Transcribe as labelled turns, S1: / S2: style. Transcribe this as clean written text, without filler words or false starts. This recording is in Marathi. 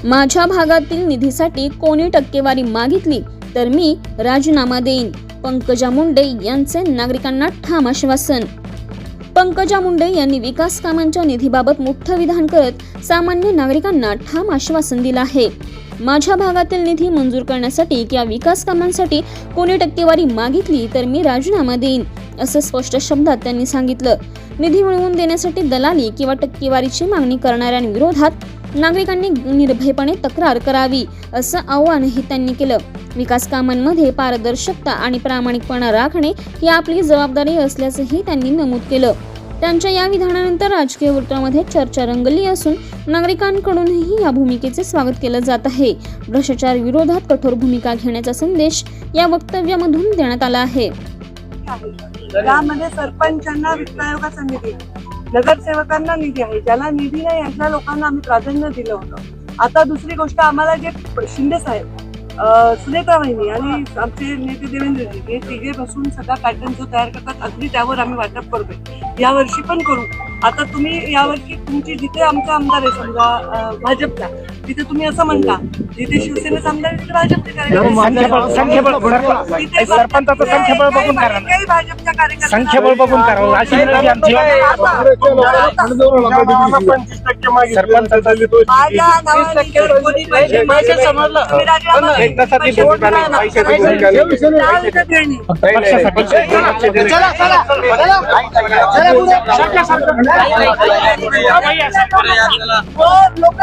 S1: माझ्या भागातील निधीसाठी कोणी टक्केवारी मागितली तर मी राजीनामा देईन. पंकजा मुंडे यांचे नागरिकांना ठाम आश्वासन. पंकजा मुंडे यांनी विकास कामांच्या निधीबाबत मोठं विधान करत सामान्य नागरिकांना ठाम आश्वासन दिलं आहे. माझ्या भागातील निधी मंजूर करण्यासाठी किंवा विकास कामांसाठी कोणी टक्केवारी मागितली तर मी राजीनामा देईन, असं स्पष्ट शब्दात त्यांनी सांगितलं. निधी मिळवून देण्यासाठी दलाली किंवा टक्केवारीची मागणी करणाऱ्यांविरोधात नागरिकांनी निर्भयपणे तक्रार करावी, असं आवाहनही त्यांनी केलं. विकास कामांमध्ये पारदर्शकता आणि प्रामाणिकपणा राखणे ही आपली जबाबदारी असल्याचंही त्यांनी नमूद केलं. त्यांच्या या विधानानंतर राजकीय वर्तुळामध्ये चर्चा रंगली असून नागरिकांकडूनही या भूमिकेचे स्वागत केलं जात आहे. भ्रष्टाचार विरोधात कठोर भूमिका घेण्याचा संदेश या वक्तव्यामधून देण्यात आला आहे.
S2: यामध्ये सरपंचांना वित्त आयोगाचा निधी, नगरसेवकांना निधी आहे. ज्याला निधी नाही अशा लोकांना आम्ही प्राधान्य दिलं होतं. आता दुसरी गोष्ट, आम्हाला जे शिंदे साहेब, सुनेत्रा वहिनी आणि आमचे नेते देवेंद्रजी हे तिघे बसून सगळा पॅटर्न जो तयार करतात, अगदी त्यावर आम्ही वाटप करतोय. यावर्षी पण करू. आता तुम्ही यावर्षी तुमची जिथे आमचा आमदार आहे समजा भाजपचा, तिथे तुम्ही असं म्हणता, जिथे शिवसेनेचा आमदार तिथे भाजपचे कार्यकर्ते,
S3: सरपंचाचं संख्याबळ बघून करा,
S2: काही भाजपच्या कार्यकर्ते
S3: संख्याबळ बघून करा.
S2: लोक